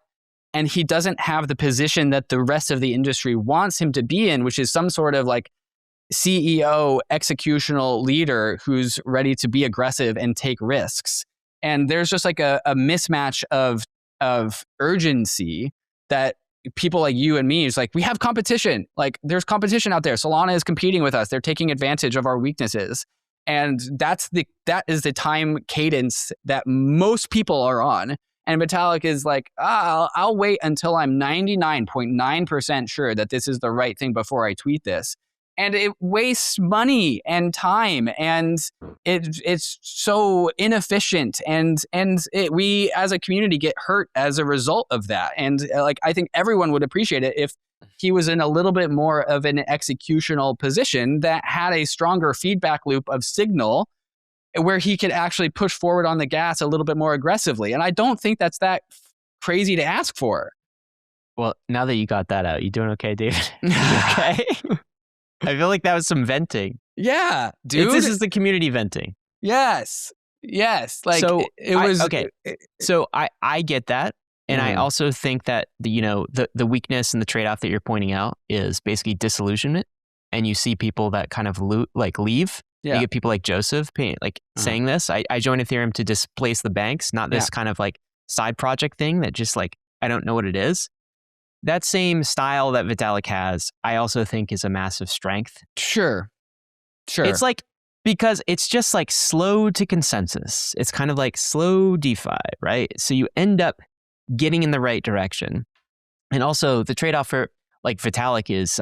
And he doesn't have the position that the rest of the industry wants him to be in, which is some sort of like CEO, executional leader who's ready to be aggressive and take risks. And there's just like a mismatch of urgency that people like you and me is like, we have competition. Like there's competition out there. Solana is competing with us. They're taking advantage of our weaknesses. And that is the time cadence that most people are on. And Vitalik is like, I'll wait until I'm 99.9% sure that this is the right thing before I tweet this. And it wastes money and time, and it's so inefficient, and we as a community get hurt as a result of that. And like I think everyone would appreciate it if he was in a little bit more of an executional position that had a stronger feedback loop of signal where he could actually push forward on the gas a little bit more aggressively. And I don't think that's that crazy to ask for. Well, now that you got that out, you doing okay, David? You okay? I feel like that was some venting. Yeah, dude. This is the community venting. Yes. Like so it was okay. So I get that. And I also think that the weakness and the trade-off that you're pointing out is basically disillusionment. And you see people that kind of leave. Yeah. You get people like Joseph saying this. I joined Ethereum to displace the banks, not this kind of like side project thing that just like, I don't know what it is. That same style that Vitalik has, I also think is a massive strength. Sure. It's like, because it's just like slow to consensus. It's kind of like slow DeFi, right? So you end up getting in the right direction. And also the trade-off for like Vitalik is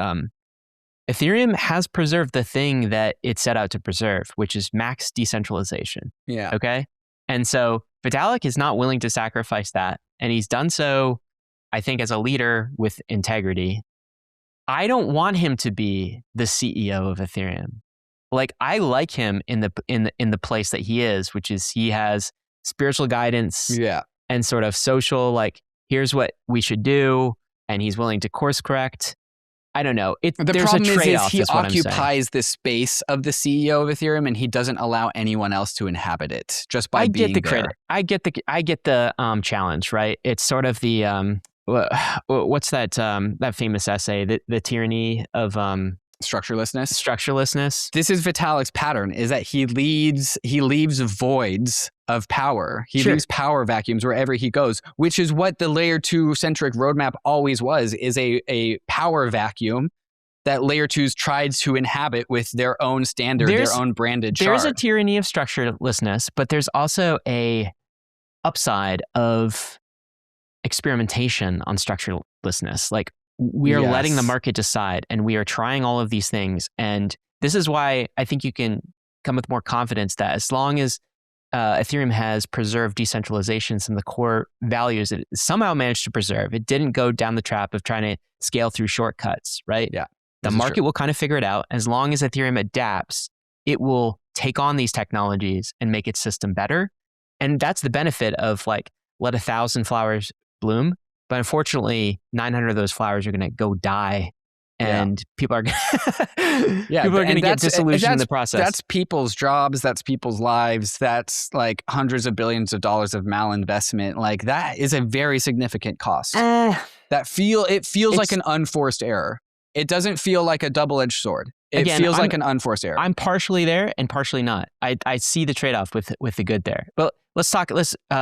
Ethereum has preserved the thing that it set out to preserve, which is max decentralization. Yeah. Okay. And so Vitalik is not willing to sacrifice that. And he's done so, I think, as a leader with integrity. I don't want him to be the CEO of Ethereum. Like I like him in the place that he is, which is he has spiritual guidance. Yeah. And sort of social, like, here's what we should do. And he's willing to course correct. I don't know. The problem is he occupies the space of the CEO of Ethereum, and he doesn't allow anyone else to inhabit it just by being there. Credit. I get the challenge, right? It's sort of the what's that famous essay, the tyranny of Structurelessness. This is Vitalik's pattern, is that he leaves voids of power. He leaves power vacuums wherever he goes, which is what the layer 2 centric roadmap always was, is a power vacuum that layer 2s tried to inhabit with their own standard, their own branded shard. There's a tyranny of structurelessness, but there's also a upside of experimentation on structurelessness. Like we are letting the market decide, and we are trying all of these things. And this is why I think you can come with more confidence that as long as Ethereum has preserved decentralization, some of the core values it somehow managed to preserve. It didn't go down the trap of trying to scale through shortcuts, right? Yeah. The market will kind of figure it out. As long as Ethereum adapts, it will take on these technologies and make its system better. And that's the benefit of like, let 1,000 flowers bloom. But unfortunately, 900 of those flowers are going to go die. And people are going to get disillusioned in the process. That's people's jobs. That's people's lives. That's like hundreds of billions of dollars of malinvestment. Like that is a very significant cost. It feels like an unforced error. It doesn't feel like a double-edged sword. It feels like an unforced error. I'm partially there and partially not. I see the trade-off with the good there. But let's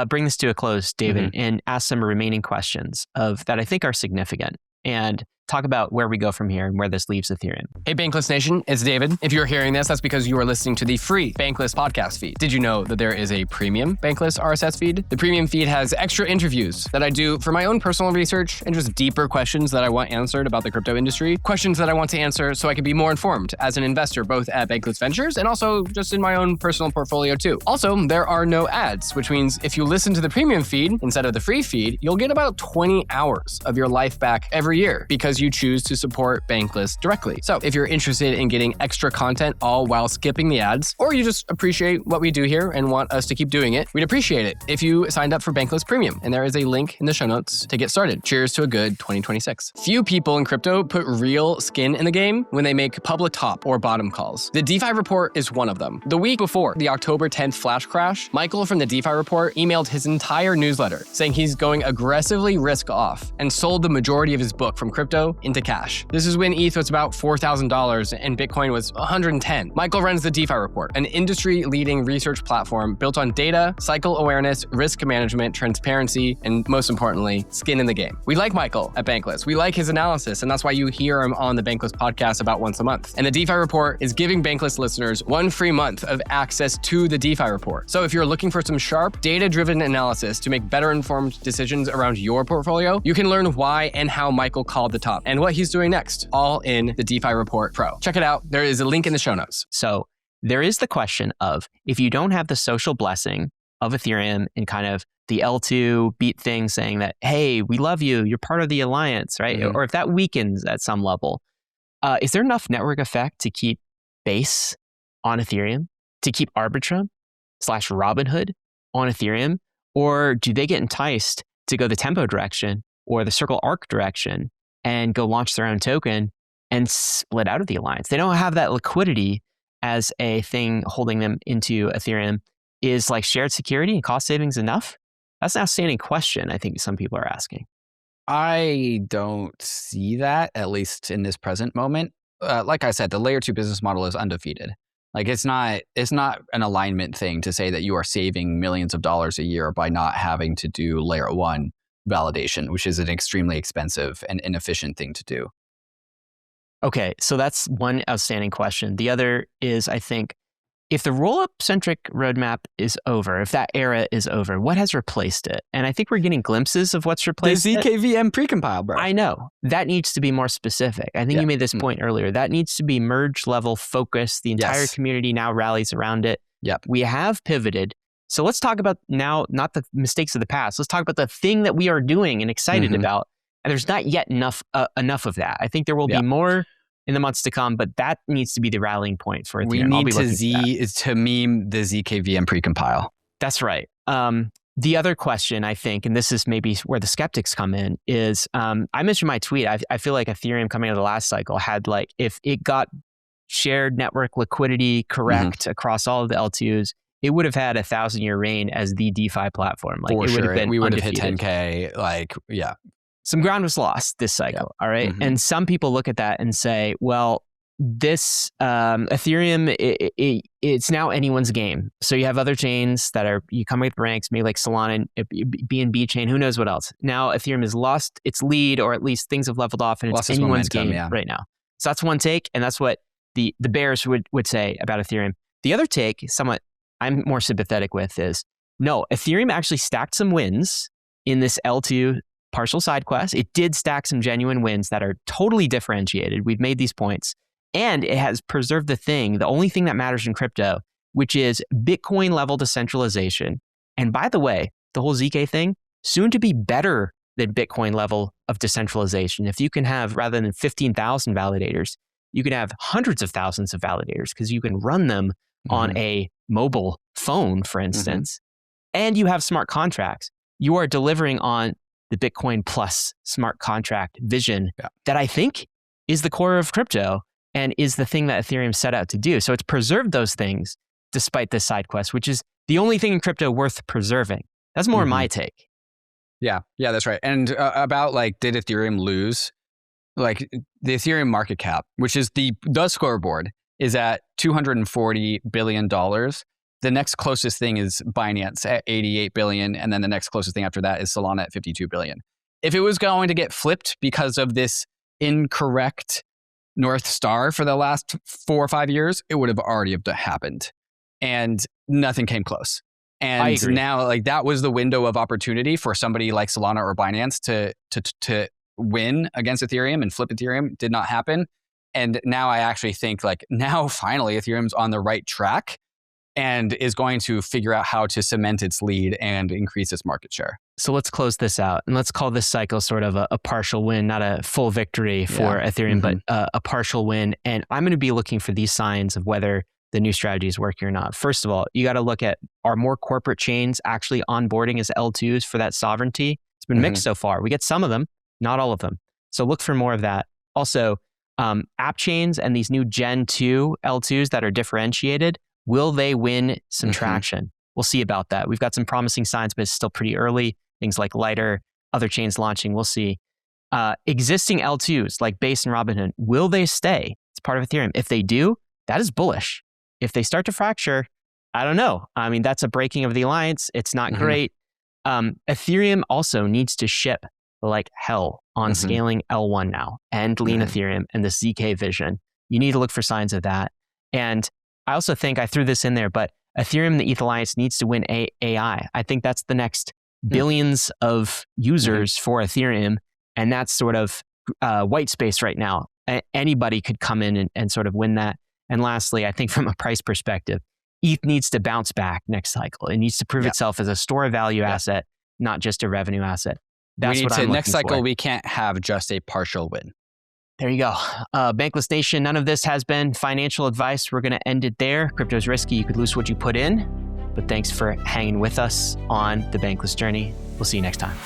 bring this to a close, David, and ask some remaining questions that I think are significant. And talk about where we go from here and where this leaves Ethereum. Hey, Bankless Nation, it's David. If you're hearing this, that's because you are listening to the free Bankless podcast feed. Did you know that there is a premium Bankless RSS feed? The premium feed has extra interviews that I do for my own personal research and just deeper questions that I want answered about the crypto industry, questions that I want to answer so I can be more informed as an investor, both at Bankless Ventures and also just in my own personal portfolio too. Also, there are no ads, which means if you listen to the premium feed instead of the free feed, you'll get about 20 hours of your life back every year because you choose to support Bankless directly. So if you're interested in getting extra content all while skipping the ads, or you just appreciate what we do here and want us to keep doing it, we'd appreciate it if you signed up for Bankless Premium. And there is a link in the show notes to get started. Cheers to a good 2026. Few people in crypto put real skin in the game when they make public top or bottom calls. The DeFi report is one of them. The week before the October 10th flash crash, Michael from the DeFi report emailed his entire newsletter saying he's going aggressively risk off and sold the majority of his book from crypto into cash. This is when ETH was about $4,000 and Bitcoin was 110. Michael runs the DeFi report, an industry-leading research platform built on data, cycle awareness, risk management, transparency, and most importantly, skin in the game. We like Michael at Bankless. We like his analysis, and that's why you hear him on the Bankless podcast about once a month. And the DeFi report is giving Bankless listeners 1 free month of access to the DeFi report. So if you're looking for some sharp, data-driven analysis to make better informed decisions around your portfolio, you can learn why and how Michael called the top and what he's doing next, all in the DeFi Report Pro. Check it out. There is a link in the show notes. So there is the question of, if you don't have the social blessing of Ethereum and kind of the L2 beat thing saying that, hey, we love you, you're part of the alliance, right? Or if that weakens at some level, is there enough network effect to keep Base on Ethereum, to keep Arbitrum/Robinhood on Ethereum? Or do they get enticed to go the Tempo direction or the Circle Arc direction and go launch their own token and split out of the alliance? They don't have that liquidity as a thing holding them into Ethereum. Is like shared security and cost savings enough? That's an outstanding question I think some people are asking. I don't see that, at least in this present moment. Like I said, the layer 2 business model is undefeated. Like it's not an alignment thing to say that you are saving millions of dollars a year by not having to do layer 1 validation, which is an extremely expensive and inefficient thing to do. Okay, so that's one outstanding question. The other is, I think, if the Rollup-Centric Roadmap is over, if that era is over, what has replaced it? And I think we're getting glimpses of what's replaced it. The ZKVM precompile, bro. I know. That needs to be more specific. I think you made this point earlier. That needs to be merge level focus. The entire community now rallies around it. Yep. We have pivoted. So let's talk about now, not the mistakes of the past. Let's talk about the thing that we are doing and excited about. And there's not yet enough of that. I think there will be more in the months to come, but that needs to be the rallying point for Ethereum. We need to meme the ZKVM precompile. That's right. The other question, I think, and this is maybe where the skeptics come in, is I mentioned my tweet. I feel like Ethereum coming out of the last cycle had like, if it got shared network liquidity correct across all of the L2s, it would have had a 1,000-year reign as the DeFi platform. Like, for it sure. would have been we would undefeated. have hit 10K. Like, yeah. Some ground was lost this cycle, all right? And some people look at that and say, well, this Ethereum, it's now anyone's game. So you have other chains that are, you come with ranks, maybe like Solana, BNB chain, who knows what else. Now Ethereum has lost its lead, or at least things have leveled off, and it's anyone's game right now. So that's one take, and that's what the bears would say about Ethereum. The other take, somewhat I'm more sympathetic with, is no, Ethereum actually stacked some wins in this L2 partial side quest. It did stack some genuine wins that are totally differentiated. We've made these points. And it has preserved the only thing that matters in crypto, which is Bitcoin level decentralization. And by the way, the whole ZK thing, soon to be better than Bitcoin level of decentralization. If you can have, rather than 15,000 validators, you can have hundreds of thousands of validators because you can run them on a mobile phone, for instance, and you have smart contracts. You are delivering on the Bitcoin plus smart contract vision that I think is the core of crypto and is the thing that Ethereum set out to do. So it's preserved those things despite this side quest, which is the only thing in crypto worth preserving. That's more my take. Yeah, that's right. And about like, did Ethereum lose? Like the Ethereum market cap, which is the scoreboard, is at $240 billion. The next closest thing is Binance at $88 billion. And then the next closest thing after that is Solana at $52 billion. If it was going to get flipped because of this incorrect North Star for the last 4 or 5 years, it would have already happened. And nothing came close. And now, like, that was the window of opportunity for somebody like Solana or Binance to win against Ethereum and flip Ethereum. Did not happen. And now I actually think, like, now finally Ethereum's on the right track and is going to figure out how to cement its lead and increase its market share. So let's close this out and let's call this cycle sort of a partial win, not a full victory for Ethereum, but a partial win. And I'm going to be looking for these signs of whether the new strategy is working or not. First of all, you got to look at, are more corporate chains actually onboarding as L2s for that sovereignty? It's been mixed so far. We get some of them, not all of them. So look for more of that. Also, app chains and these new Gen 2 L2s that are differentiated, will they win some traction? We'll see about that. We've got some promising signs, but it's still pretty early. Things like Lighter, other chains launching, we'll see. Existing L2s like Base and Robinhood, will they stay? It's part of Ethereum. If they do, that is bullish. If they start to fracture, I don't know. I mean, that's a breaking of the alliance. It's not great. Ethereum also needs to ship like hell on scaling L1 now and lean Ethereum and the ZK vision. You need to look for signs of that. And I also think I threw this in there, but Ethereum, the ETH Alliance needs to win AI. I think that's the next billions of users for Ethereum. And that's sort of white space right now. Anybody could come in and sort of win that. And lastly, I think from a price perspective, ETH needs to bounce back next cycle. It needs to prove itself as a store of value asset, not just a revenue asset. That's what I'm looking for. Next cycle, we can't have just a partial win. There you go. Bankless Nation, none of this has been financial advice. We're going to end it there. Crypto's risky. You could lose what you put in. But thanks for hanging with us on the Bankless journey. We'll see you next time.